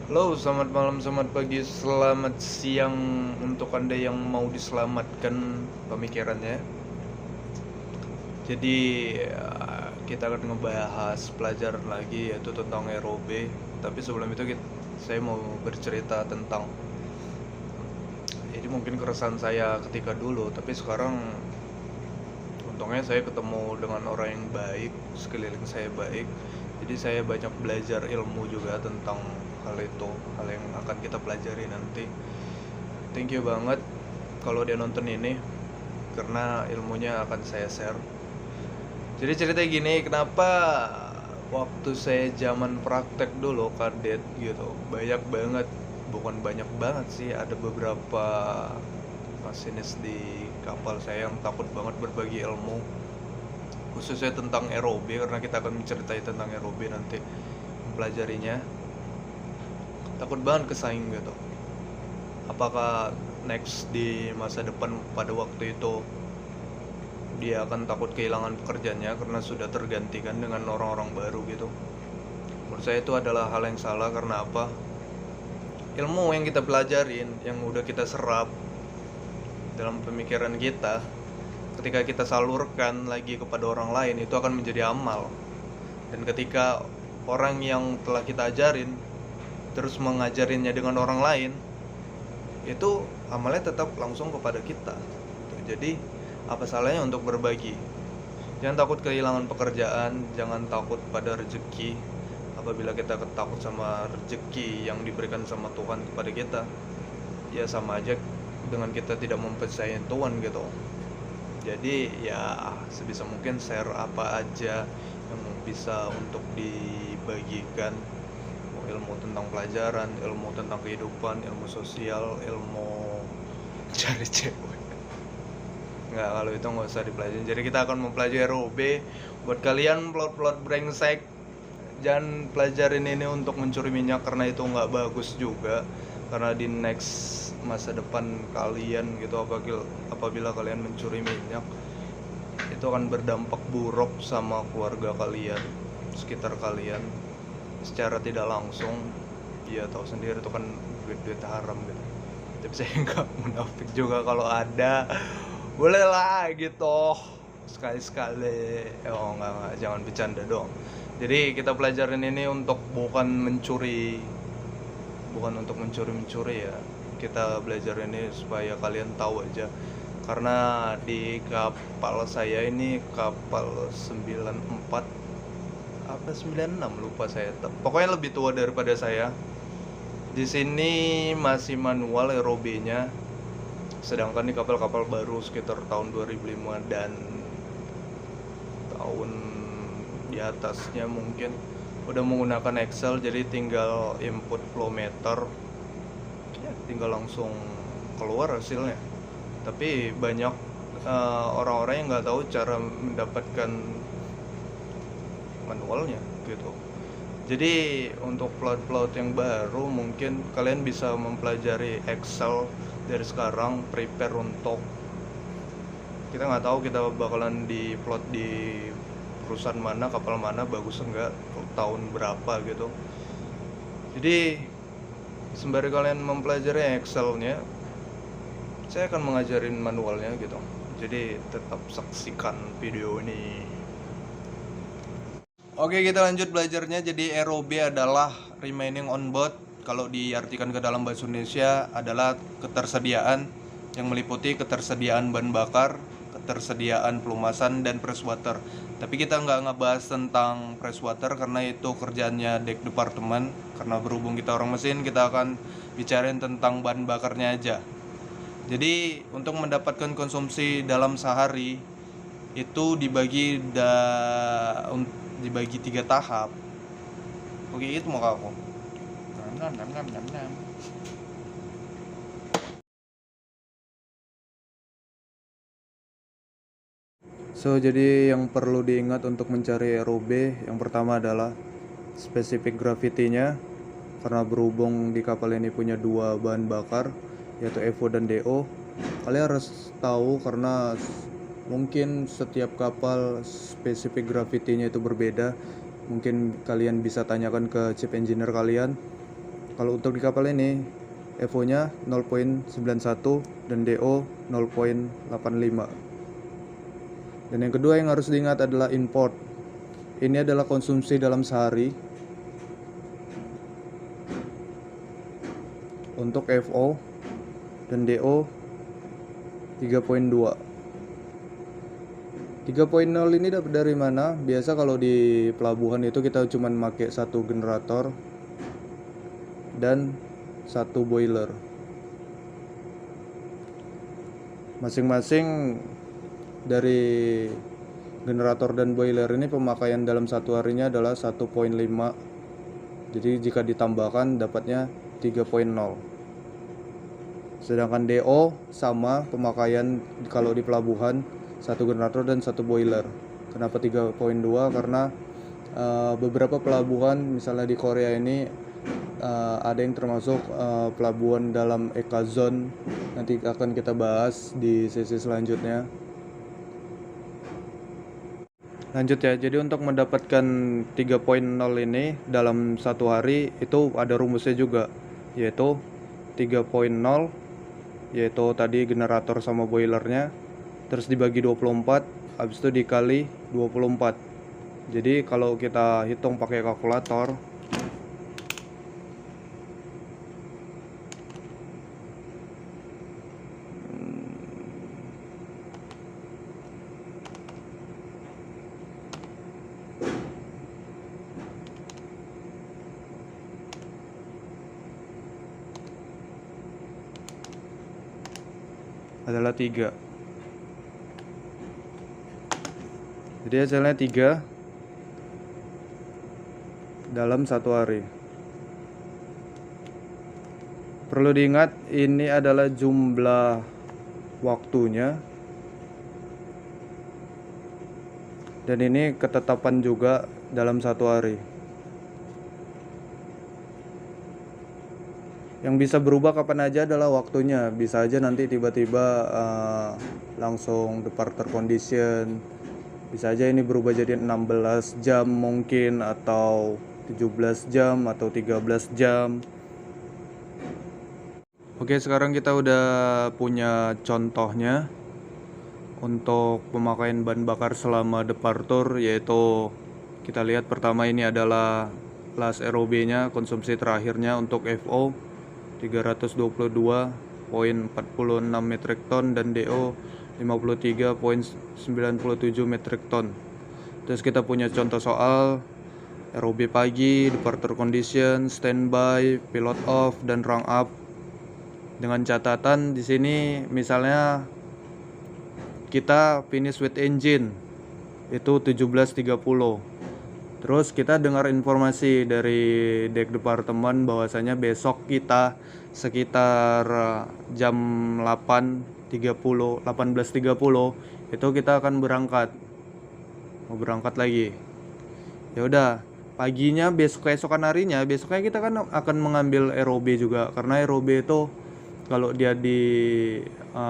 Halo, selamat malam, selamat pagi, selamat siang untuk Anda yang mau diselamatkan pemikirannya. Jadi, kita akan ngebahas pelajaran lagi yaitu tentang ROB. Tapi sebelum itu saya mau bercerita tentang jadi mungkin keresahan saya ketika dulu, tapi sekarang untungnya saya ketemu dengan orang yang baik, sekeliling saya baik. Jadi saya banyak belajar ilmu juga tentang hal itu, hal yang akan kita pelajari nanti. Thank you banget kalau dia nonton ini karena ilmunya akan saya share. Jadi ceritanya gini, kenapa waktu saya zaman praktek dulu kadet gitu, banyak banget, bukan banyak banget sih, ada beberapa masinis di kapal saya yang takut banget berbagi ilmu, khususnya tentang ROB karena kita akan mencertai tentang ROB nanti mempelajarinya. Takut banget kesaing gitu. Apakah next di masa depan pada waktu itu dia akan takut kehilangan pekerjaannya karena sudah tergantikan dengan orang-orang baru gitu. Menurut saya itu adalah hal yang salah. Karena apa? Ilmu yang kita pelajarin, yang udah kita serap dalam pemikiran kita, ketika kita salurkan lagi kepada orang lain, itu akan menjadi amal. Dan ketika orang yang telah kita ajarin terus mengajarinya dengan orang lain, itu amalnya tetap langsung kepada kita. Jadi apa salahnya untuk berbagi? Jangan takut kehilangan pekerjaan, jangan takut pada rezeki. Apabila kita takut sama rezeki yang diberikan sama Tuhan kepada kita, ya sama aja dengan kita tidak mempercayai Tuhan gitu. Jadi ya sebisa mungkin share apa aja yang bisa untuk dibagikan, ilmu tentang pelajaran, ilmu tentang kehidupan, ilmu sosial, ilmu cari cewek. Nggak, kalau itu nggak usah dipelajari. Jadi kita akan mempelajari ROB. Buat kalian plot-plot brengsek, jangan pelajarin ini untuk mencuri minyak karena itu nggak bagus juga. Karena di next masa depan kalian gitu, apabila kalian mencuri minyak, itu akan berdampak buruk sama keluarga kalian, sekitar kalian, secara tidak langsung. Ya tahu sendiri itu kan duit-duit haram gitu. Tapi saya nggak munafik juga, kalau ada boleh lah gitu sekali-sekali. Oh enggak, jangan bercanda dong. Jadi kita pelajarin ini untuk bukan untuk mencuri ya. Kita belajar ini supaya kalian tahu aja. Karena di kapal saya ini kapal 94 apa 96 lupa saya. Pokoknya lebih tua daripada saya. Di sini masih manual ROB-nya. Sedangkan di kapal-kapal baru sekitar tahun 2005 dan tahun di atasnya mungkin udah menggunakan Excel. Jadi tinggal input flow meter, ya tinggal langsung keluar hasilnya. Tapi banyak orang-orang yang nggak tahu cara mendapatkan manualnya gitu. Jadi untuk plot-plot yang baru mungkin kalian bisa mempelajari Excel dari sekarang, prepare untuk, kita nggak tahu kita bakalan di plot di perusahaan mana, kapal mana, bagus enggak, tahun berapa gitu. Jadi sembari kalian mempelajari Excelnya, saya akan mengajarin manualnya gitu. Jadi tetap saksikan video ini. Oke, kita lanjut belajarnya. Jadi ROB adalah remaining on board. Kalau diartikan ke dalam bahasa Indonesia adalah ketersediaan, yang meliputi ketersediaan bahan bakar, ketersediaan pelumasan, dan freshwater. Tapi kita nggak ngebahas tentang freshwater karena itu kerjaannya deck department. Karena berhubung kita orang mesin, kita akan bicarain tentang bahan bakarnya aja. Jadi untuk mendapatkan konsumsi dalam sehari itu dibagi 3 tahap. Oke, itu mau aku. Nam nam nam nam nam. So, jadi yang perlu diingat untuk mencari ROB, yang pertama adalah spesifik gravitinya. Karena berhubung di kapal ini punya 2 bahan bakar, yaitu FO dan DO. Kalian harus tahu karena mungkin setiap kapal spesifik gravitinya itu berbeda. Mungkin kalian bisa tanyakan ke chief engineer kalian. Kalau untuk di kapal ini FO nya 0.91 dan DO 0.85. Dan yang kedua yang harus diingat adalah import. Ini adalah konsumsi dalam sehari. Untuk FO dan DO 3.2. 3.0 ini dapat dari mana? Biasa kalau di pelabuhan itu kita cuma pakai satu generator dan satu boiler. Masing-masing dari generator dan boiler ini pemakaian dalam satu harinya adalah 1.5. Jadi jika ditambahkan dapatnya 3.0. Sedangkan DO sama pemakaian kalau di pelabuhan, satu generator dan satu boiler. Kenapa 3.2? Karena beberapa pelabuhan misalnya di Korea ini ada yang termasuk pelabuhan dalam Eka Zone. Nanti akan kita bahas di sesi selanjutnya. Lanjut ya, jadi untuk mendapatkan 3.0 ini dalam satu hari itu ada rumusnya juga, yaitu 3.0 yaitu tadi generator sama boilernya, terus dibagi 24, habis itu dikali 24. Jadi kalau kita hitung pakai kalkulator, adalah 3. Jadi hasilnya 3 dalam satu hari. Perlu diingat ini adalah jumlah waktunya. Dan ini ketetapan juga dalam satu hari. Yang bisa berubah kapan aja adalah waktunya. Bisa aja nanti tiba-tiba langsung departure condition. Bisa aja ini berubah jadi 16 jam mungkin, atau 17 jam, atau 13 jam. Oke, sekarang kita udah punya contohnya untuk pemakaian bahan bakar selama departure, yaitu kita lihat pertama ini adalah last ROB-nya, konsumsi terakhirnya untuk FO 322.46 metric ton dan DO 53.97 metric ton. Terus kita punya contoh soal ROB pagi, departure condition, standby, pilot off, dan run up. Dengan catatan di sini misalnya kita finish with engine itu 17.30. Terus kita dengar informasi dari deck departemen bahwasanya besok kita sekitar jam 18.30 itu kita akan berangkat. Mau berangkat lagi. Ya udah, paginya keesokan harinya besoknya kita kan akan mengambil ROB juga, karena ROB itu kalau dia di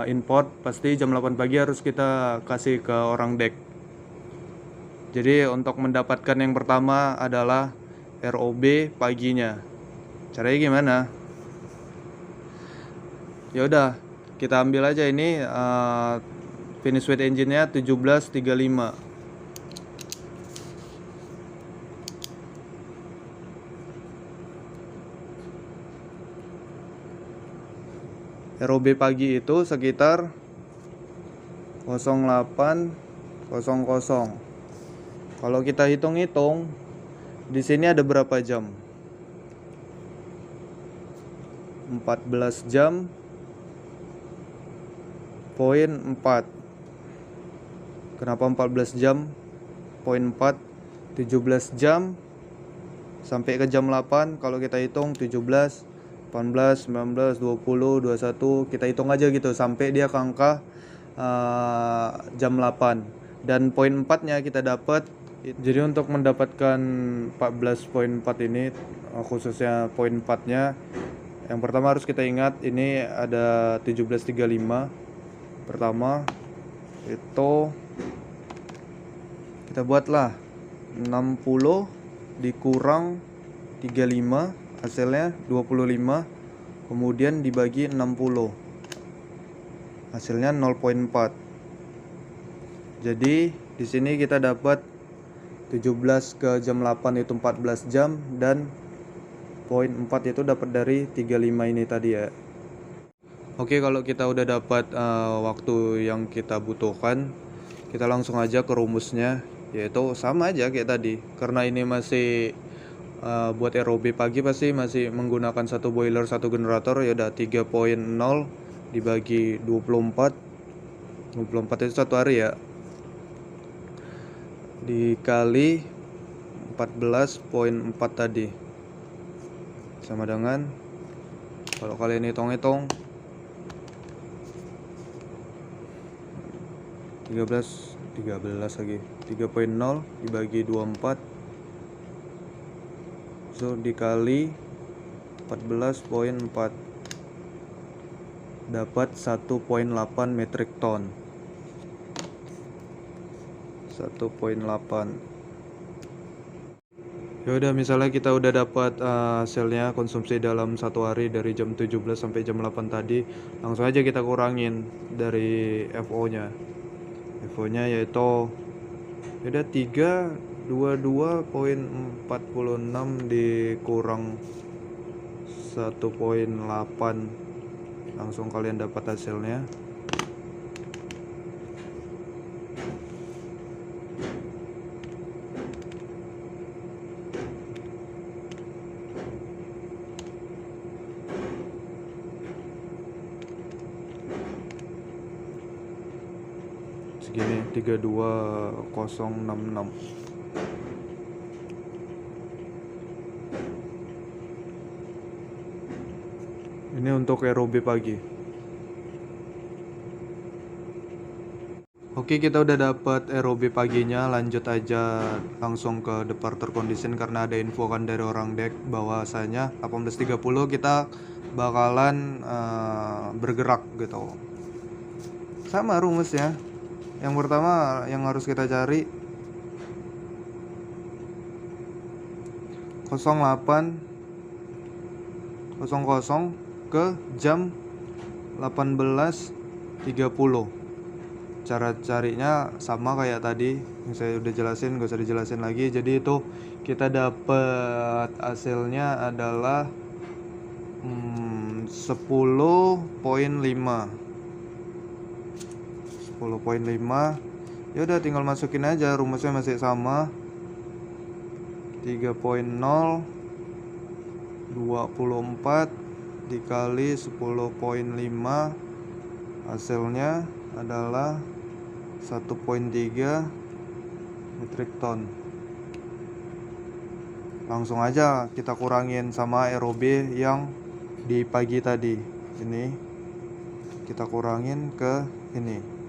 import pasti jam 8 pagi harus kita kasih ke orang deck. Jadi untuk mendapatkan yang pertama adalah ROB paginya. Caranya gimana? Ya udah, kita ambil aja ini finish with engine-nya 17.35. ROB pagi itu sekitar 08.00. Kalau kita hitung-hitung, di sini ada berapa jam? 14 jam poin 4. Kenapa 14 jam poin 4? 17 jam sampai ke jam 8. Kalau kita hitung 17, 18, 19, 20, 21, kita hitung aja gitu sampai dia ke angka jam 8. Dan poin 4-nya kita dapat. Jadi untuk mendapatkan 14.4 ini, khususnya poin 4-nya, yang pertama harus kita ingat ini ada 17.35. Pertama itu kita buatlah 60 dikurang 35 hasilnya 25, kemudian dibagi 60, hasilnya 0,4. Jadi di sini kita dapat 17 ke jam 8 itu 14 jam, dan 0,4 itu dapat dari 35 ini tadi ya. Oke, kalau kita udah dapat waktu yang kita butuhkan, kita langsung aja ke rumusnya, yaitu sama aja kayak tadi. Karena ini masih buat ROB pagi, pasti masih menggunakan satu boiler, satu generator, ya udah 3,0 dibagi 24. 24 itu satu hari ya, dikali 14,4 tadi, sama dengan, kalau kalian hitung-hitung, 13 lagi, 3,0 dibagi 24, so dikali 14,4, dapat 1,8 metric ton. 1,8. Ya udah, misalnya kita udah dapat hasilnya konsumsi dalam satu hari dari jam 17 sampai jam 8 tadi, langsung aja kita kurangin dari FO-nya. FO-nya yaitu ada 322,46 dikurang 1,8, langsung kalian dapat hasilnya. Segini, 32066. Ini untuk ROB pagi. Oke, kita udah dapat ROB paginya. Lanjut aja langsung ke departure condition, karena ada info kan dari orang deck bahwasanya 18.30 kita bakalan bergerak gitu. Sama rumusnya. Yang pertama yang harus kita cari 08.00 ke jam 18.30. Cara carinya sama kayak tadi yang saya udah jelasin, gak usah dijelasin lagi. Jadi itu kita dapat hasilnya adalah 10,5. Ya udah, tinggal masukin aja, rumusnya masih sama. 3,0 24 dikali 10,5, hasilnya adalah 1,3 metric ton. Langsung aja kita kurangin sama ROB yang di pagi tadi. Ini kita kurangin ke ini.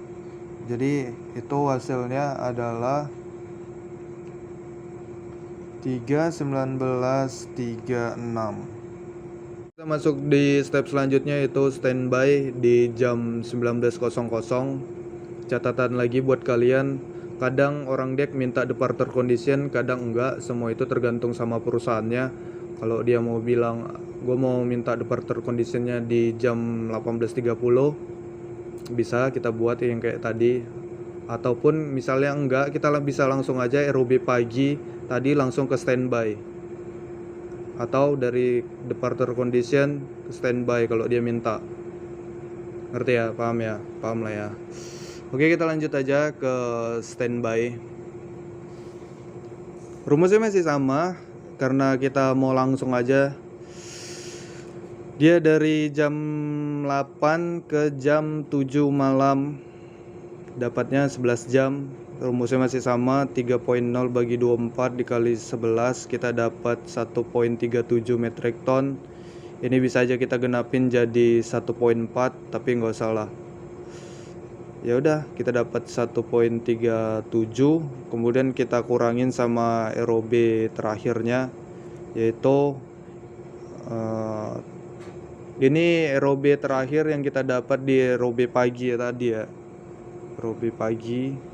Jadi itu hasilnya adalah 3,1936. Kita masuk di step selanjutnya, yaitu standby di jam 19.00. Catatan lagi buat kalian, kadang orang deck minta departure condition, kadang enggak. Semua itu tergantung sama perusahaannya. Kalau dia mau bilang gue mau minta departure conditionnya di jam 18.30, bisa kita buat yang kayak tadi. Ataupun misalnya enggak, kita bisa langsung aja ROB pagi tadi langsung ke standby, atau dari departure condition ke standby kalau dia minta. Ngerti ya? Paham ya? Paham lah ya. Oke, kita lanjut aja ke standby. Rumusnya masih sama, karena kita mau langsung aja. Dia dari jam 8 ke jam 7 malam, dapatnya 11 jam. Rumusnya masih sama, 3,0 bagi 24 dikali 11, kita dapat 1,37 metric ton. Ini bisa aja kita genapin jadi 1,4, tapi nggak usah lah. Ya udah, kita dapat 1,37, kemudian kita kurangin sama ROB terakhirnya, yaitu ini ROB terakhir yang kita dapat di ROB pagi ya tadi ya. ROB pagi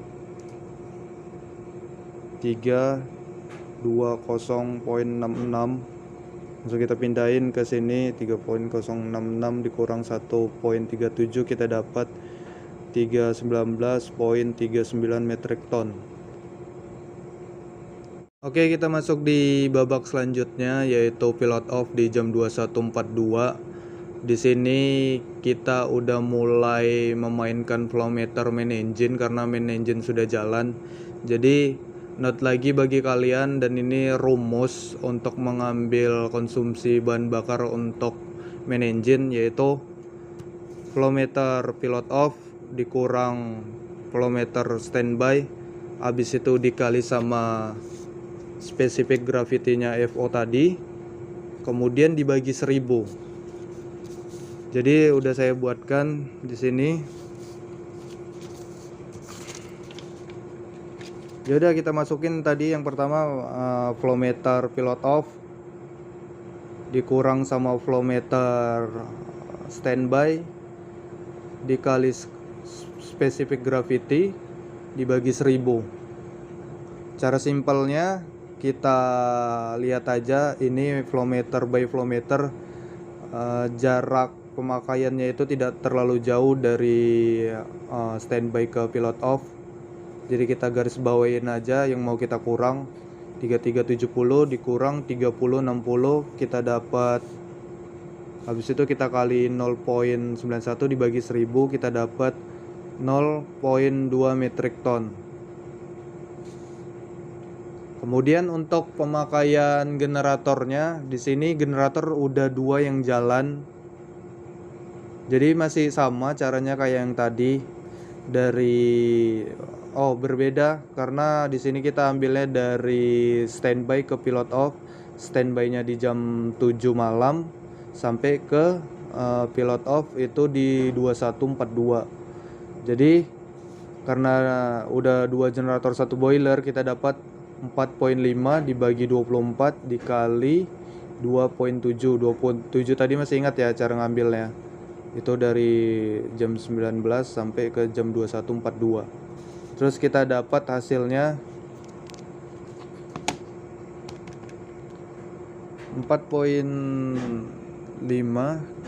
3,20,66 Langsung kita pindahin ke sini 3.066 dikurang 1.37 kita dapat 319.39 metric ton. Oke, kita masuk di babak selanjutnya yaitu pilot off di jam 21.42. Di sini kita udah mulai memainkan flow meter main engine karena main engine sudah jalan. Jadi note lagi bagi kalian, dan ini rumus untuk mengambil konsumsi bahan bakar untuk main engine, yaitu flow meter pilot off dikurang flow meter standby, habis itu dikali sama spesifik gravity-nya FO tadi, kemudian dibagi 1000. Jadi udah saya buatkan di sini. Yaudah, kita masukin tadi yang pertama flow meter pilot off dikurang sama flow meter standby dikali spesifik gravity dibagi 1000. Cara simpelnya kita lihat aja, ini flow meter by flow meter, jarak pemakaiannya itu tidak terlalu jauh dari standby ke pilot off. Jadi kita garis bawain aja yang mau kita kurang. 3370 dikurang 3060 kita dapat, habis itu kita kali 0.91 dibagi 1000 kita dapat 0.2 metric ton. Kemudian untuk pemakaian generatornya, di sini generator udah 2 yang jalan. Jadi masih sama caranya kayak yang tadi. Berbeda karena di sini kita ambilnya dari standby ke pilot off. Standby-nya di jam 7 malam sampai ke pilot off itu di 21.42. Jadi karena udah 2 generator 1 boiler, kita dapat 4.5 dibagi 24 dikali 2.7. 2.7 tadi masih ingat ya cara ngambilnya. Itu dari jam 19 sampai ke jam 21.42. Terus kita dapat hasilnya 4.5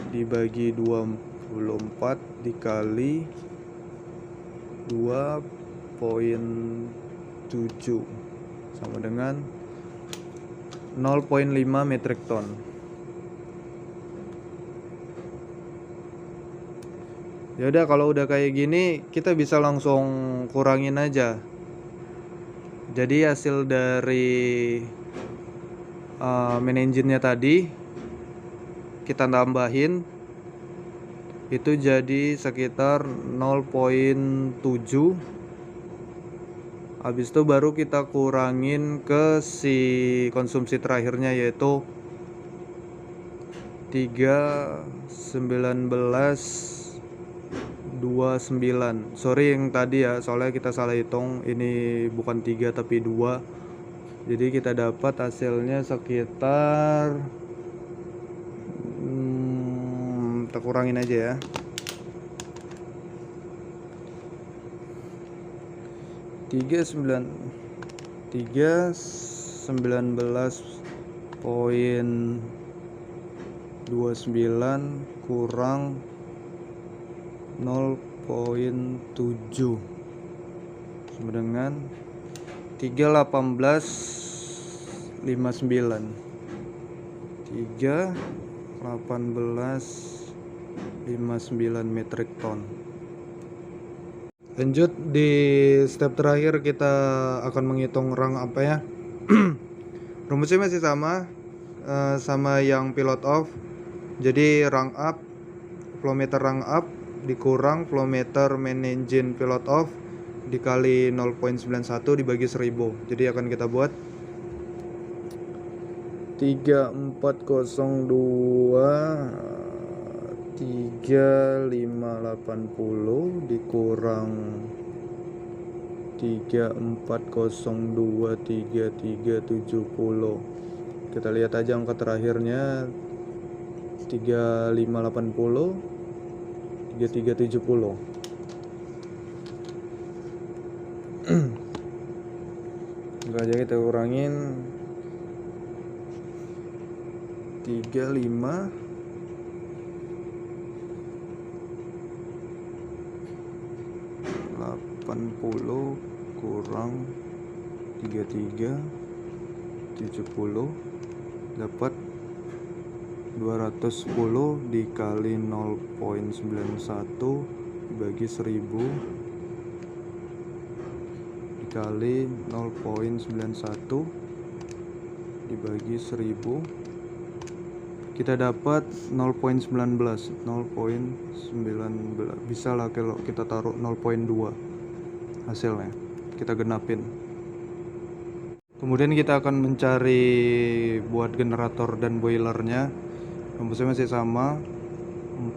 dibagi 24 dikali 2.7 sama dengan 0.5 metric ton. Yaudah, kalau udah kayak gini kita bisa langsung kurangin aja. Jadi hasil dari main engine-nya tadi kita tambahin itu jadi sekitar 0.7. Habis itu baru kita kurangin ke si konsumsi terakhirnya yaitu 319.29. Sorry yang tadi ya, soalnya kita salah hitung, ini bukan 3 tapi 2. Jadi kita dapat hasilnya sekitar kita kurangin aja ya, 319.29 kurang 0.7 sama dengan 318.59 metric ton. Lanjut di step terakhir, kita akan menghitung rang up ya. Rumusnya masih sama yang pilot off. Jadi rang up, flow meter rang up dikurang flow meter main engine pilot off dikali 0.91 dibagi 1000. Jadi akan kita buat 3402 3580 dikurang 3402 3370. Kita lihat aja angka terakhirnya 3580 3370. Enggak aja kita kurangin 35 80 kurang 33 70 dapat 210 dikali 0,91 dibagi 1000 dikali 0,91 dibagi 1000 kita dapat 0,19 bisa lah kalau kita taruh 0,2 hasilnya kita genapin. Kemudian kita akan mencari buat generator dan boilernya. Rumusnya masih sama,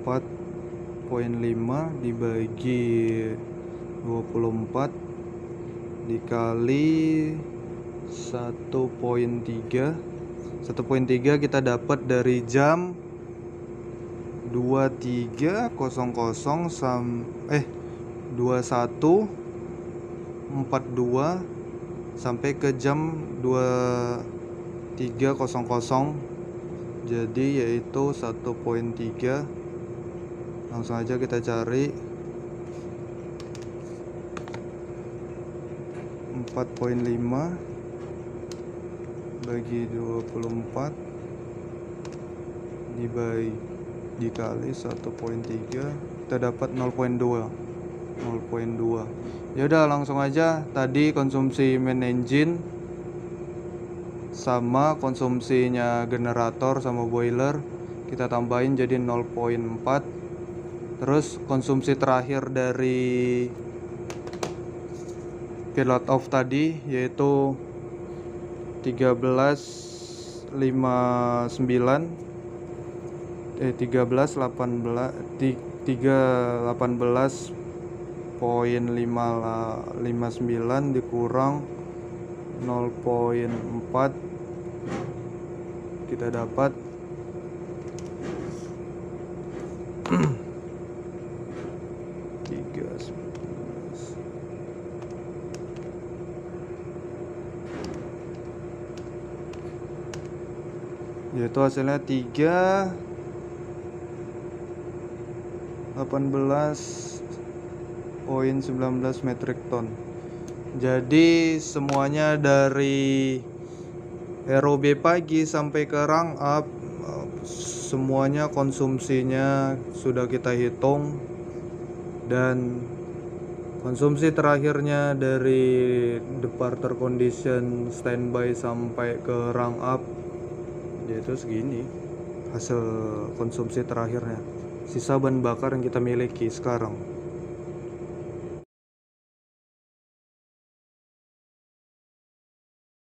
4,5 dibagi 24 dikali 1,3. 1,3 kita dapat dari jam 21:42 sampai ke jam 23:00. Jadi yaitu 1,3. Langsung aja kita cari 4,5 bagi 24 dikali 1,3 kita dapat 0,2. Ya udah langsung aja. Tadi konsumsi main engine sama konsumsinya generator sama boiler kita tambahin jadi 0,4. Terus konsumsi terakhir dari pilot off tadi yaitu 318,59 dikurang 0,4 kita dapat 3,19. Yaitu hasilnya 318,19 metric ton. Jadi semuanya dari ROB pagi sampai ke rang up semuanya konsumsinya sudah kita hitung, dan konsumsi terakhirnya dari departure condition standby sampai ke rang up yaitu segini hasil konsumsi terakhirnya, sisa bahan bakar yang kita miliki sekarang.